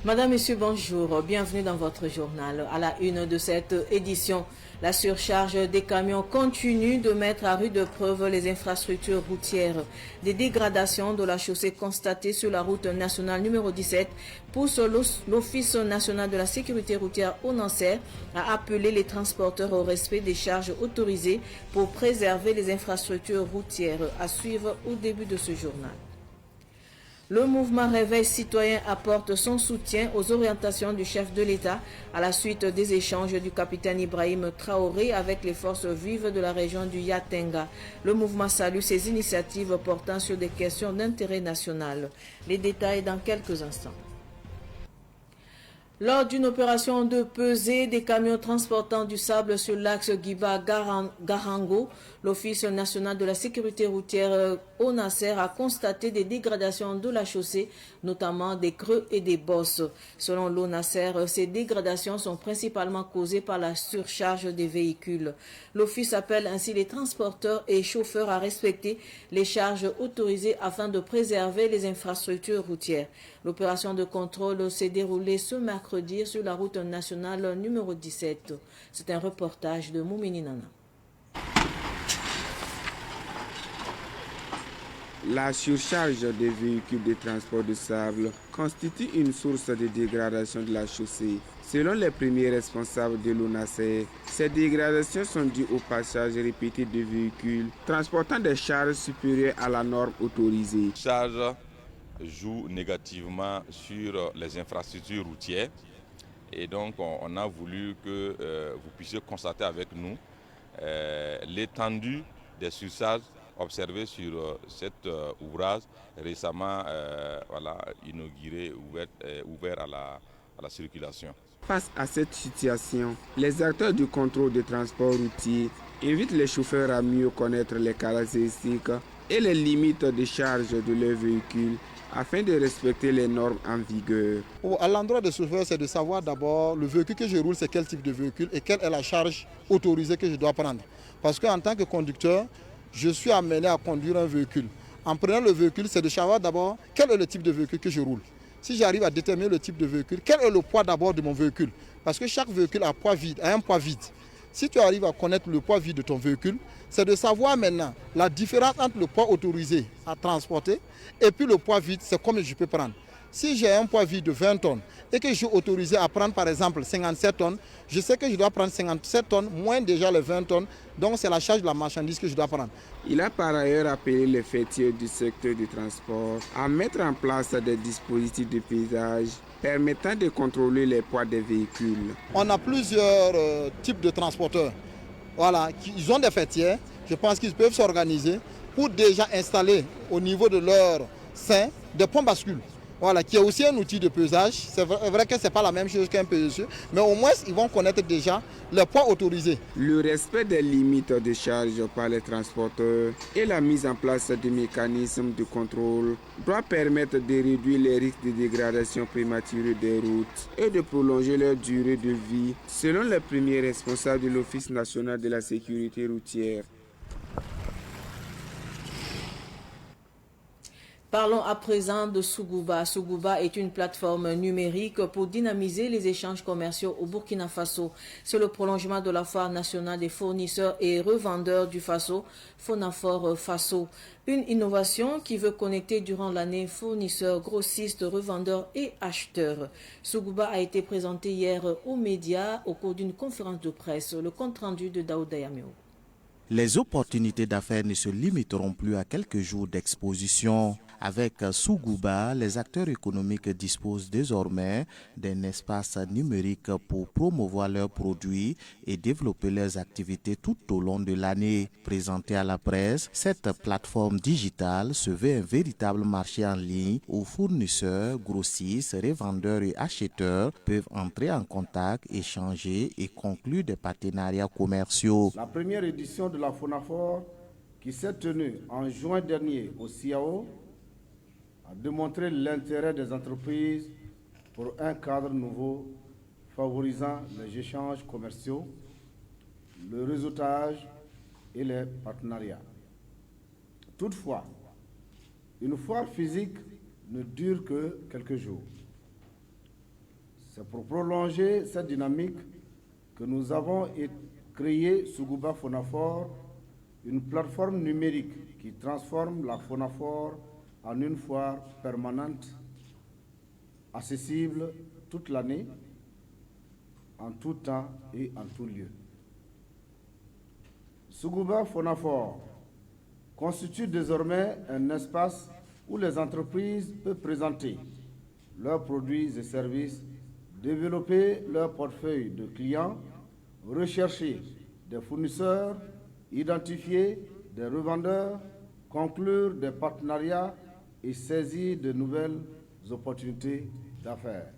Madame, Monsieur, bonjour. Bienvenue dans votre journal. À la une de cette édition, la surcharge des camions continue de mettre à rude preuve les infrastructures routières. Des dégradations de la chaussée constatées sur la route nationale numéro 17 poussent l'Office national de la sécurité routière au Nancer à appeler les transporteurs au respect des charges autorisées pour préserver les infrastructures routières. À suivre au début de ce journal. Le mouvement Réveil citoyen apporte son soutien aux orientations du chef de l'État à la suite des échanges du capitaine Ibrahim Traoré avec les forces vives de la région du Yatenga. Le mouvement salue ces initiatives portant sur des questions d'intérêt national. Les détails dans quelques instants. Lors d'une opération de pesée des camions transportant du sable sur l'axe Guiba-Garango, l'Office national de la sécurité routière au Nasser a constaté des dégradations de la chaussée, notamment des creux et des bosses. Selon l'ONASER, ces dégradations sont principalement causées par la surcharge des véhicules. L'Office appelle ainsi les transporteurs et chauffeurs à respecter les charges autorisées afin de préserver les infrastructures routières. L'opération de contrôle s'est déroulée ce mercredi sur la route nationale numéro 17. C'est un reportage de Moumini Nana. La surcharge des véhicules de transport de sable constitue une source de dégradation de la chaussée. Selon les premiers responsables de l'ONASER, ces dégradations sont dues au passage répété de véhicules transportant des charges supérieures à la norme autorisée. La charge joue négativement sur les infrastructures routières et donc on a voulu que vous puissiez constater avec nous l'étendue des surcharges observées sur cet ouvrage récemment inauguré, ouvert à la circulation. Face à cette situation, les acteurs du contrôle de transport routier invitent les chauffeurs à mieux connaître les caractéristiques et les limites de charge de leurs véhicules afin de respecter les normes en vigueur. À l'endroit des chauffeurs, c'est de savoir d'abord le véhicule que je roule, c'est quel type de véhicule et quelle est la charge autorisée que je dois prendre. Parce qu'en tant que conducteur, je suis amené à conduire un véhicule. En prenant le véhicule, c'est de savoir d'abord quel est le type de véhicule que je roule. Si j'arrive à déterminer le type de véhicule, quel est le poids d'abord de mon véhicule? Parce que chaque véhicule a un poids vide. Si tu arrives à connaître le poids vide de ton véhicule, c'est de savoir maintenant la différence entre le poids autorisé à transporter et puis le poids vide, c'est combien je peux prendre. Si j'ai un poids vide de 20 tonnes et que je suis autorisé à prendre par exemple 57 tonnes, je sais que je dois prendre 57 tonnes moins déjà les 20 tonnes, donc c'est la charge de la marchandise que je dois prendre. Il a par ailleurs appelé les fêtiers du secteur du transport à mettre en place des dispositifs de pesage permettant de contrôler les poids des véhicules. On a plusieurs types de transporteurs. Voilà, ils ont des fêtiers, je pense qu'ils peuvent s'organiser pour déjà installer au niveau de leur sein des pompes bascules. Voilà, qui est aussi un outil de pesage. C'est vrai que ce n'est pas la même chose qu'un pesage, mais au moins ils vont connaître déjà le poids autorisé. Le respect des limites de charge par les transporteurs et la mise en place de mécanismes de contrôle doit permettre de réduire les risques de dégradation prématurée des routes et de prolonger leur durée de vie, selon les premiers responsables de l'Office national de la sécurité routière. Parlons à présent de Sougouba. Sougouba est une plateforme numérique pour dynamiser les échanges commerciaux au Burkina Faso. C'est le prolongement de la foire nationale des fournisseurs et revendeurs du Faso, Fonafor Faso. Une innovation qui veut connecter durant l'année fournisseurs, grossistes, revendeurs et acheteurs. Sougouba a été présenté hier aux médias au cours d'une conférence de presse. Le compte-rendu de Daouda Yameo. Les opportunités d'affaires ne se limiteront plus à quelques jours d'exposition. Avec Sougouba, les acteurs économiques disposent désormais d'un espace numérique pour promouvoir leurs produits et développer leurs activités tout au long de l'année. Présentée à la presse, cette plateforme digitale se veut un véritable marché en ligne où fournisseurs, grossistes, revendeurs et acheteurs peuvent entrer en contact, échanger et conclure des partenariats commerciaux. La première édition de la Fonafor, qui s'est tenue en juin dernier au CIAO, a démontré l'intérêt des entreprises pour un cadre nouveau favorisant les échanges commerciaux, le réseautage et les partenariats. Toutefois, une foire physique ne dure que quelques jours. C'est pour prolonger cette dynamique que nous avons créé Sougouba Fonafor, une plateforme numérique qui transforme la Fonafor en une foire permanente, accessible toute l'année, en tout temps et en tout lieu. Sougouba Fonafor constitue désormais un espace où les entreprises peuvent présenter leurs produits et services, développer leur portefeuille de clients, rechercher des fournisseurs, identifier des revendeurs, conclure des partenariats et saisir de nouvelles opportunités d'affaires.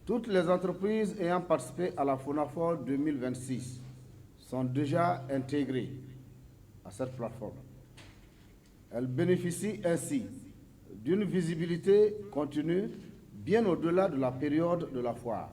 Toutes les entreprises ayant participé à la Fonafor 2026 sont déjà intégrées à cette plateforme. Elles bénéficient ainsi d'une visibilité continue bien au-delà de la période de la foire.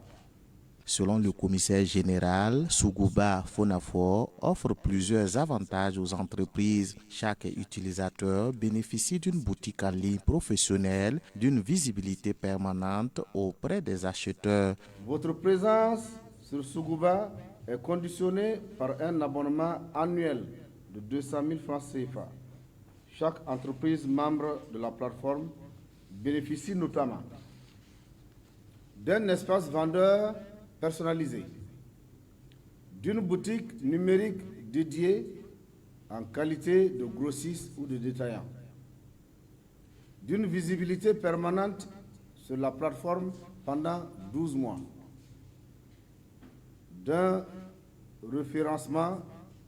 Selon le commissaire général, Sougouba Fonafor offre plusieurs avantages aux entreprises. Chaque utilisateur bénéficie d'une boutique en ligne professionnelle, d'une visibilité permanente auprès des acheteurs. Votre présence sur Sougouba est conditionnée par un abonnement annuel de 200 000 francs CFA. Chaque entreprise membre de la plateforme bénéficie notamment d'un espace vendeur personnalisé, d'une boutique numérique dédiée en qualité de grossiste ou de détaillant, d'une visibilité permanente sur la plateforme pendant 12 mois, d'un référencement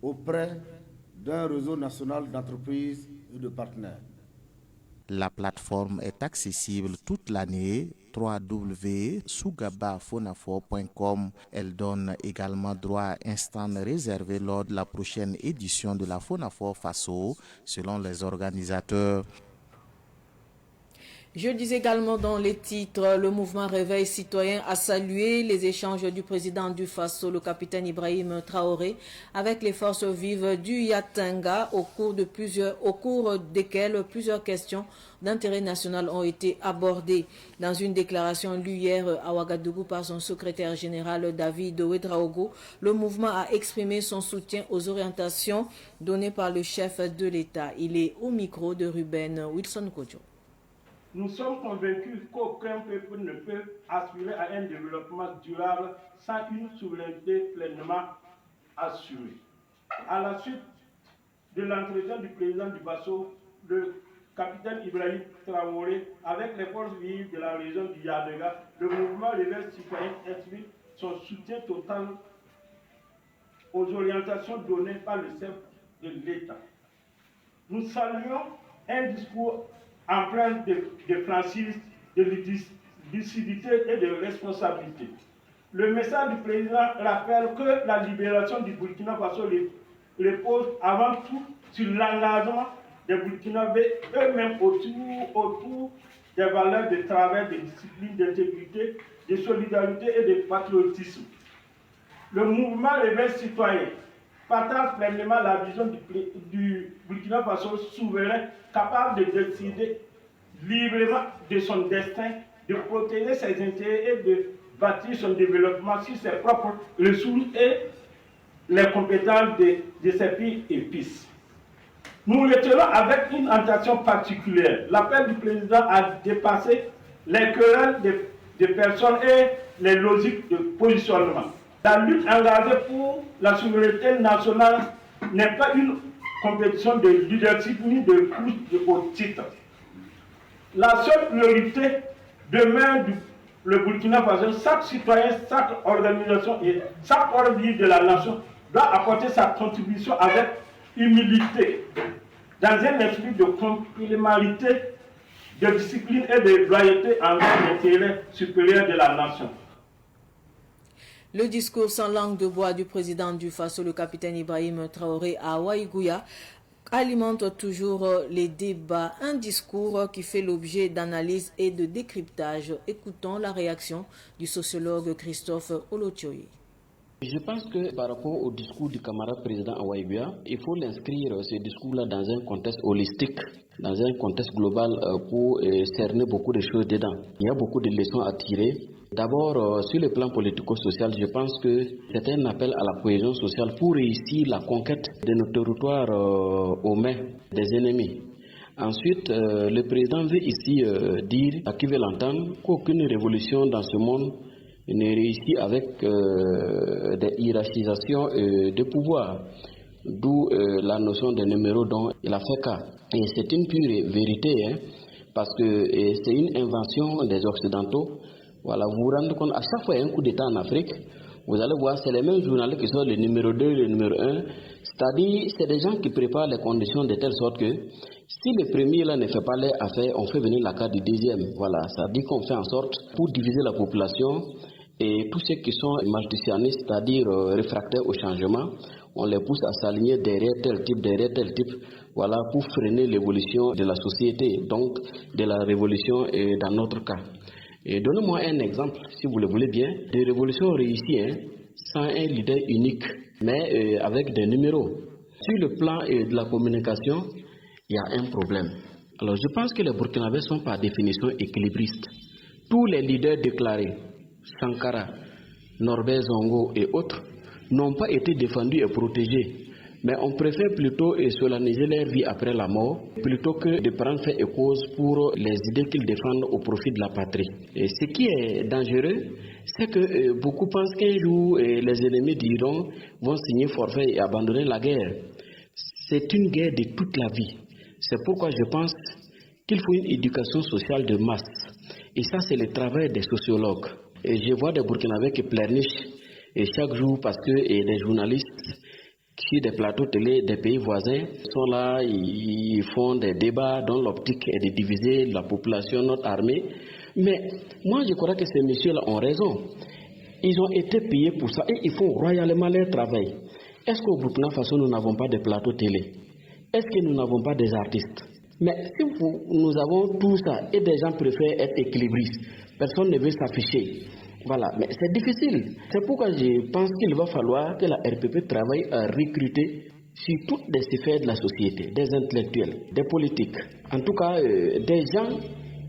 auprès d'un réseau national d'entreprises et de partenaires. La plateforme est accessible toute l'année, www.sougabafonafor.com. Elle donne également droit à un stand réservé lors de la prochaine édition de la Fonafor Faso, selon les organisateurs. Je dis également dans les titres, le mouvement Réveil citoyen a salué les échanges du président du Faso, le capitaine Ibrahim Traoré, avec les forces vives du Yatanga au cours desquelles plusieurs questions d'intérêt national ont été abordées. Dans une déclaration lue hier à Ouagadougou par son secrétaire général David Ouedraogo, le mouvement a exprimé son soutien aux orientations données par le chef de l'État. Il est au micro de Ruben Wilson Kodjo. Nous sommes convaincus qu'aucun peuple ne peut aspirer à un développement durable sans une souveraineté pleinement assurée. À la suite de l'entretien du président du Faso, le capitaine Ibrahim Traoré, avec les forces vives de la région du Yadega, le mouvement Réveil citoyen exprime son soutien total aux orientations données par le chef de l'État. Nous saluons un discours empreinte de franchise, de lucidité et de responsabilité. Le message du président rappelle que la libération du Burkina Faso repose avant tout sur l'engagement des Burkinabés eux-mêmes autour des valeurs de travail, de discipline, d'intégrité, de solidarité et de patriotisme. Le mouvement Réveil citoyen partage pleinement la vision du Burkina Faso souverain, capable de décider librement de son destin, de protéger ses intérêts et de bâtir son développement sur ses propres ressources et les compétences de ses pays et fils. Nous retenons avec une attention particulière l'appel du président à dépasser les querelles de personnes et les logiques de positionnement. La lutte engagée pour la souveraineté nationale n'est pas une compétition de leadership ni de course au titre. La seule priorité demeure le Burkina Faso. Chaque citoyen, chaque organisation et chaque ordre de la nation doit apporter sa contribution avec humilité, dans un esprit de complémentarité, de discipline et de loyauté envers l'intérêt supérieur de la nation. Le discours sans langue de bois du président du Faso, le capitaine Ibrahim Traoré à Waïgouya, alimente toujours les débats. Un discours qui fait l'objet d'analyse et de décryptage. Écoutons la réaction du sociologue Christophe Olotioyi. Je pense que par rapport au discours du camarade président Awaïbia, il faut l'inscrire, ce discours-là, dans un contexte holistique, dans un contexte global pour cerner beaucoup de choses dedans. Il y a beaucoup de leçons à tirer. D'abord, sur le plan politico-social, je pense que c'est un appel à la cohésion sociale pour réussir la conquête de nos territoires aux mains des ennemis. Ensuite, le président veut ici dire à qui veut l'entendre qu'aucune révolution dans ce monde ne réussit avec des hiérarchisations de pouvoir, d'où la notion de numéro dont il a fait cas. Et c'est une pure vérité, parce que c'est une invention des Occidentaux. Voilà, vous vous rendez compte, à chaque fois il y a un coup d'État en Afrique, vous allez voir, c'est les mêmes journalistes qui sont le numéro 2, le numéro 1, c'est-à-dire c'est des gens qui préparent les conditions de telle sorte que si le premier là ne fait pas les affaires, on fait venir la carte du deuxième. Voilà, ça dit qu'on fait en sorte pour diviser la population et tous ceux qui sont malthusianistes, c'est-à-dire réfractaires au changement, on les pousse à s'aligner derrière tel type, voilà, pour freiner l'évolution de la société, donc de la révolution dans notre cas. Et donnez-moi un exemple, si vous le voulez bien, de révolution réussie, sans un leader unique, mais avec des numéros. Sur le plan de la communication, il y a un problème. Alors je pense que les Burkinabés sont par définition équilibristes. Tous les leaders déclarés, Sankara, Norbert Zongo et autres, n'ont pas été défendus et protégés. Mais on préfère plutôt solenniser leur vie après la mort, plutôt que de prendre fait et cause pour les idées qu'ils défendent au profit de la patrie. Et ce qui est dangereux, c'est que beaucoup pensent qu'un jour les ennemis d'Iran vont signer forfait et abandonner la guerre. C'est une guerre de toute la vie. C'est pourquoi je pense qu'il faut une éducation sociale de masse. Et ça, c'est le travail des sociologues. Et je vois des Burkinabés qui pleurnichent chaque jour parce que des journalistes sur des plateaux télé des pays voisins sont là, ils font des débats dont l'optique est de diviser la population, notre armée. Mais moi, je crois que ces messieurs-là ont raison. Ils ont été payés pour ça et ils font royalement leur travail. Est-ce qu'au Burkina Faso, nous n'avons pas de plateaux télé? Est-ce que nous n'avons pas des artistes? Mais si nous avons tout ça et des gens préfèrent être équilibristes, personne ne veut s'afficher. Voilà, mais c'est difficile. C'est pourquoi je pense qu'il va falloir que la RPP travaille à recruter sur toutes les sphères de la société, des intellectuels, des politiques, en tout cas des gens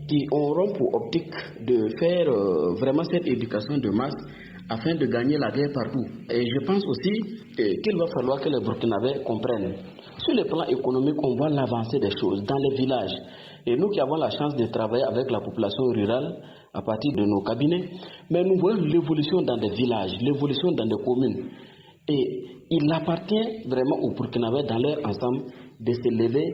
qui auront pour optique de faire vraiment cette éducation de masse afin de gagner la guerre partout. Et je pense aussi qu'il va falloir que les Burkinabés comprennent. Sur le plan économique, on voit l'avancée des choses dans les villages. Et nous qui avons la chance de travailler avec la population rurale à partir de nos cabinets, mais nous voyons l'évolution dans des villages, l'évolution dans des communes. Et il appartient vraiment aux Burkinabés dans leur ensemble de se lever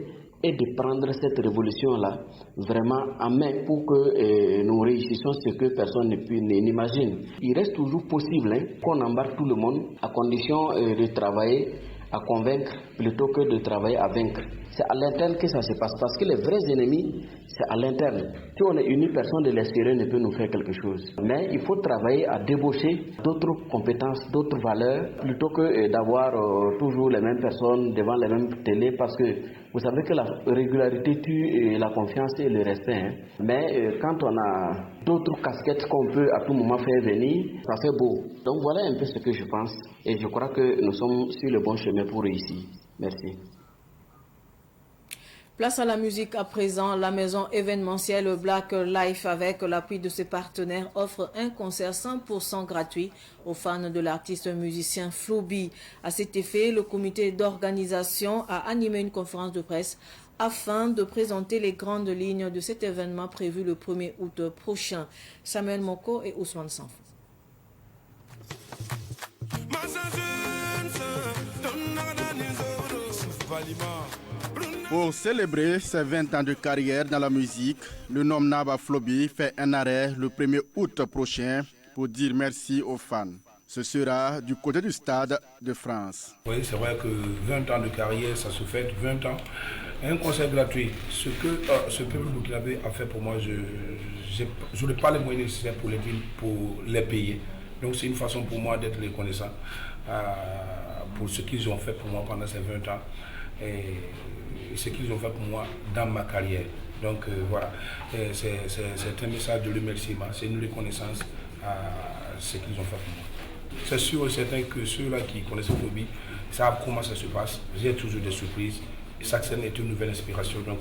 et de prendre cette révolution-là vraiment en main pour que nous réussissions ce que personne n'imagine. Il reste toujours possible qu'on embarque tout le monde à condition de travailler à convaincre plutôt que de travailler à vaincre. C'est à l'interne que ça se passe parce que les vrais ennemis, c'est à l'interne. Si on est unis, personne de l'extérieur ne peut nous faire quelque chose. Mais il faut travailler à débaucher d'autres compétences, d'autres valeurs, plutôt que d'avoir toujours les mêmes personnes devant les mêmes télés parce que vous savez que la régularité tue la confiance et le respect. Mais quand on a d'autres casquettes qu'on peut à tout moment faire venir, ça fait beau. Donc voilà un peu ce que je pense et je crois que nous sommes sur le bon chemin pour réussir. Merci. Place à la musique à présent. La maison événementielle Black Life, avec l'appui de ses partenaires, offre un concert 100% gratuit aux fans de l'artiste musicien Flobi. À cet effet, le comité d'organisation a animé une conférence de presse afin de présenter les grandes lignes de cet événement prévu le 1er août prochain. Samuel Moko et Ousmane Sanfou. Pour célébrer ses 20 ans de carrière dans la musique, le nom Naba Flobi fait un arrêt le 1er août prochain pour dire merci aux fans. Ce sera du côté du Stade de France. Oui, c'est vrai que 20 ans de carrière, ça se fait 20 ans. Un concert gratuit, ce que ce peuple burkinabé a fait pour moi, je n'ai pas les moyens nécessaires pour les payer. Donc c'est une façon pour moi d'être reconnaissant pour ce qu'ils ont fait pour moi pendant ces 20 ans. Et ce qu'ils ont fait pour moi dans ma carrière. Donc voilà, c'est un message de remerciement, c'est une reconnaissance à ce qu'ils ont fait pour moi. C'est sûr et certain que ceux-là qui connaissent le hobby savent comment ça se passe. J'ai toujours des surprises. Chaque scène est une nouvelle inspiration. Donc,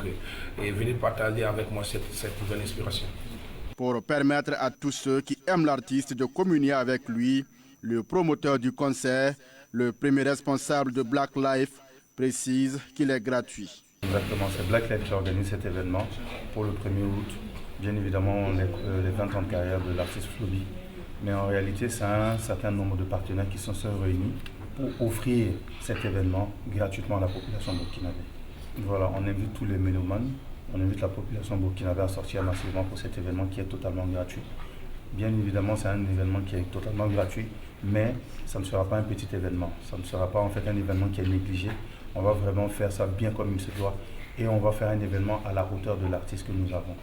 venez partager avec moi cette nouvelle inspiration. Pour permettre à tous ceux qui aiment l'artiste de communier avec lui, le promoteur du concert, le premier responsable de Black Life, précise qu'il est gratuit. Exactement, c'est Black Life qui organise cet événement pour le 1er août. Bien évidemment, les 20 ans de carrière de l'artiste Floby. Mais en réalité, c'est un certain nombre de partenaires qui sont réunis pour offrir cet événement gratuitement à la population burkinabé. Voilà, on invite tous les mélomanes, on invite la population burkinabé à sortir massivement pour cet événement qui est totalement gratuit. Bien évidemment, c'est un événement qui est totalement gratuit, mais ça ne sera pas un petit événement. Ça ne sera pas en fait un événement qui est négligé. On va vraiment faire ça bien comme il se doit et on va faire un événement à la hauteur de l'artiste que nous avons.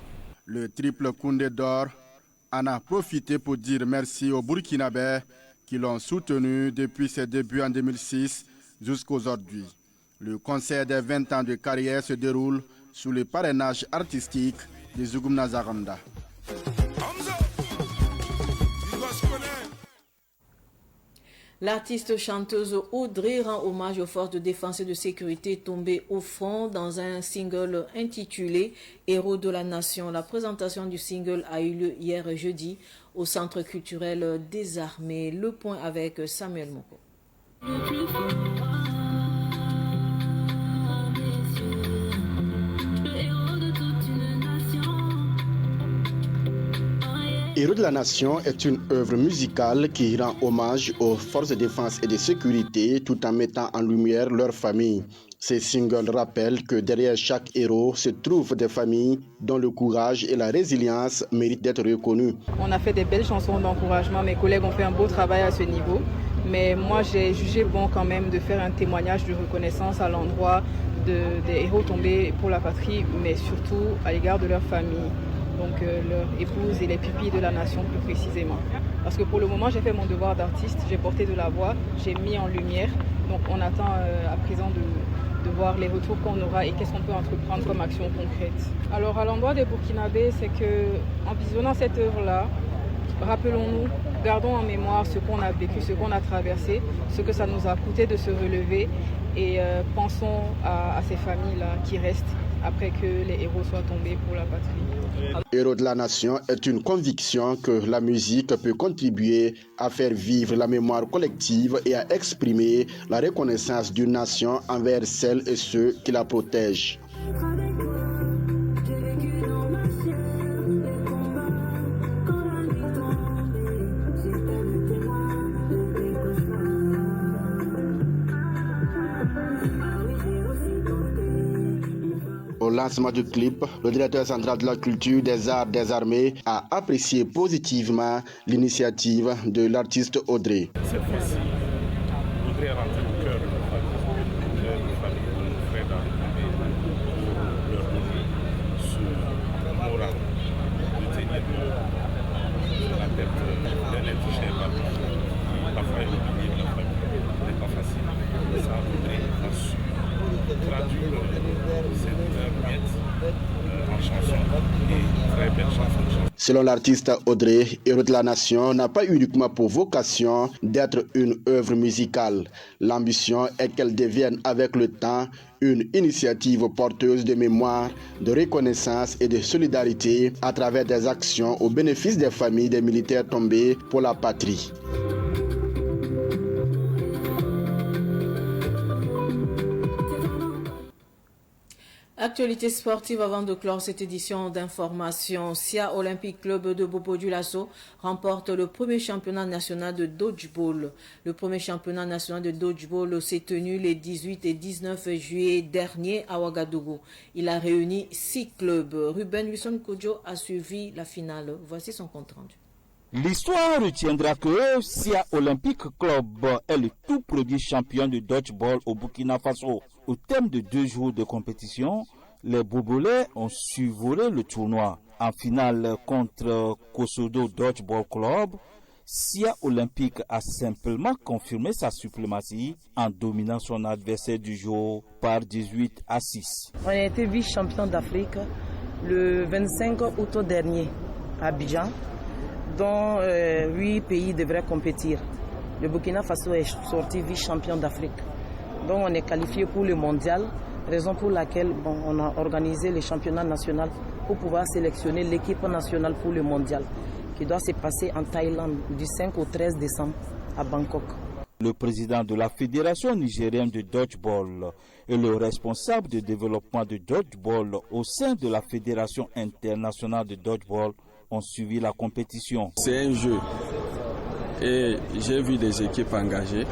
Le triple Koundé d'or en a profité pour dire merci aux Burkinabés qui l'ont soutenu depuis ses débuts en 2006 jusqu'aujourd'hui. Le concert des 20 ans de carrière se déroule sous le parrainage artistique de Zougoum Nazaranda. L'artiste chanteuse Audrey rend hommage aux forces de défense et de sécurité tombées au front dans un single intitulé « Héros de la Nation ». La présentation du single a eu lieu hier jeudi au Centre culturel des Armées. Le point avec Samuel Moko. Héros de la Nation est une œuvre musicale qui rend hommage aux forces de défense et de sécurité tout en mettant en lumière leur famille. Ces singles rappellent que derrière chaque héros se trouvent des familles dont le courage et la résilience méritent d'être reconnus. On a fait des belles chansons d'encouragement, mes collègues ont fait un beau travail à ce niveau, mais moi j'ai jugé bon quand même de faire un témoignage de reconnaissance à l'endroit des héros tombés pour la patrie, mais surtout à l'égard de leur famille. Donc leur épouse et les pupilles de la nation plus précisément. Parce que pour le moment, j'ai fait mon devoir d'artiste, j'ai porté de la voix, j'ai mis en lumière. Donc on attend à présent de voir les retours qu'on aura et qu'est-ce qu'on peut entreprendre comme action concrète. Alors à l'endroit des Burkinabés, c'est qu'en visionnant cette œuvre-là, rappelons-nous, gardons en mémoire ce qu'on a vécu, ce qu'on a traversé, ce que ça nous a coûté de se relever et pensons à ces familles-là qui restent après que les héros soient tombés pour la patrie. Héros de la Nation est une conviction que la musique peut contribuer à faire vivre la mémoire collective et à exprimer la reconnaissance d'une nation envers celles et ceux qui la protègent. Au lancement du clip, le directeur central de la culture, des arts, des armées a apprécié positivement l'initiative de l'artiste Audrey. Cette fois-ci, Audrey est rentrée au cœur de la famille de nos frères d'armée, pour leur donner ce moral de tenir la tête d'un être cher qui parfois est oublié de la famille. Ce n'est pas facile. Ça, Audrey a su traduire cette miette en chanson et très belle chanson. Selon l'artiste Audrey, Héros de la Nation n'a pas uniquement pour vocation d'être une œuvre musicale. L'ambition est qu'elle devienne avec le temps une initiative porteuse de mémoire, de reconnaissance et de solidarité à travers des actions au bénéfice des familles des militaires tombés pour la patrie. Actualité sportive avant de clore cette édition d'information. SIA Olympic Club de Bobo-Dioulasso remporte le premier championnat national de dodgeball. Le premier championnat national de dodgeball s'est tenu les 18 et 19 juillet dernier à Ouagadougou. Il a réuni 6 clubs. Ruben Wilson Kodjo a suivi la finale. Voici son compte rendu. L'histoire retiendra que SIA Olympic Club est le tout premier champion de dodgeball au Burkina Faso. Au terme de 2 jours de compétition, les Bobolais ont survolé le tournoi. En finale contre Kosodo Dodgeball Club, SIA Olympique a simplement confirmé sa suprématie en dominant son adversaire du jour par 18 à 6. On a été vice-champion d'Afrique le 25 août dernier à Abidjan, dont 8 pays devraient compétir. le Burkina Faso est sorti vice-champion d'Afrique. Donc on est qualifié pour le mondial, raison pour laquelle on a organisé le championnat national pour pouvoir sélectionner l'équipe nationale pour le mondial, qui doit se passer en Thaïlande du 5 au 13 décembre à Bangkok. Le président de la Fédération nigérienne de dodgeball et le responsable de développement de dodgeball au sein de la Fédération internationale de dodgeball ont suivi la compétition. C'est un jeu et j'ai vu des équipes engagées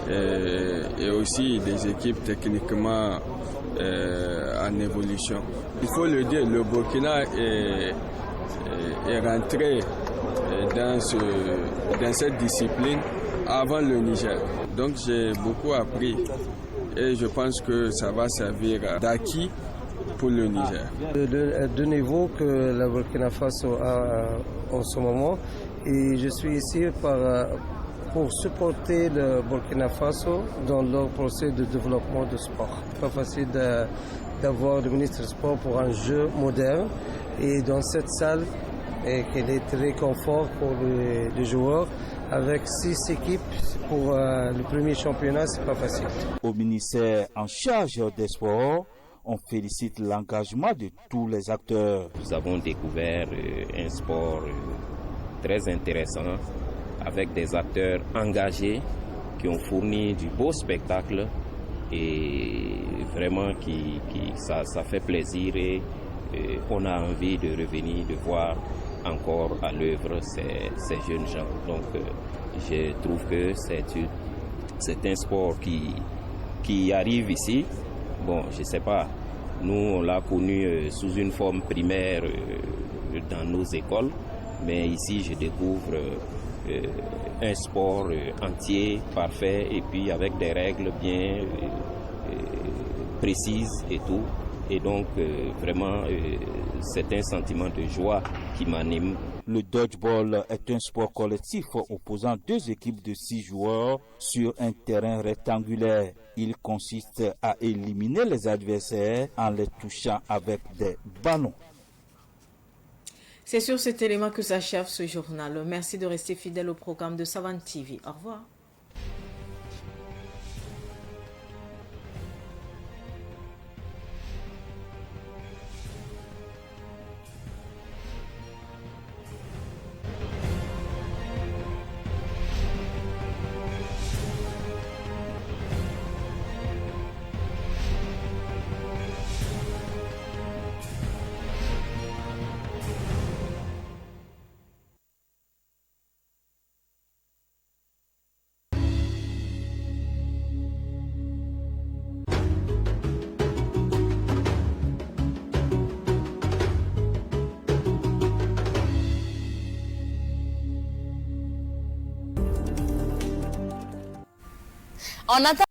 et aussi des équipes techniquement en évolution. Il faut le dire, le Burkina est rentré dans cette discipline avant le Niger. Donc j'ai beaucoup appris et je pense que ça va servir d'acquis pour le Niger. De niveau que le Burkina Faso a en ce moment, et je suis ici pour supporter le Burkina Faso dans leur processus de développement de sport. C'est pas facile d'avoir le ministre du Sport pour un jeu moderne, et dans cette salle, qu'elle est très confort pour les joueurs. Avec 6 équipes pour le premier championnat, c'est pas facile. Au ministère en charge des sports, on félicite l'engagement de tous les acteurs. Nous avons découvert un sport très intéressant avec des acteurs engagés qui ont fourni du beau spectacle et vraiment ça fait plaisir et on a envie de revenir, de voir encore à l'œuvre ces jeunes gens. Donc je trouve que c'est un sport qui arrive ici. Bon, je ne sais pas, nous on l'a connu sous une forme primaire dans nos écoles, mais ici je découvre un sport entier, parfait, et puis avec des règles bien précises et tout. Et donc, vraiment, c'est un sentiment de joie qui m'anime. Le dodgeball est un sport collectif opposant 2 équipes de 6 joueurs sur un terrain rectangulaire. Il consiste à éliminer les adversaires en les touchant avec des ballons. C'est sur cet élément que s'achève ce journal. Merci de rester fidèle au programme de Savane TV. Au revoir. On attend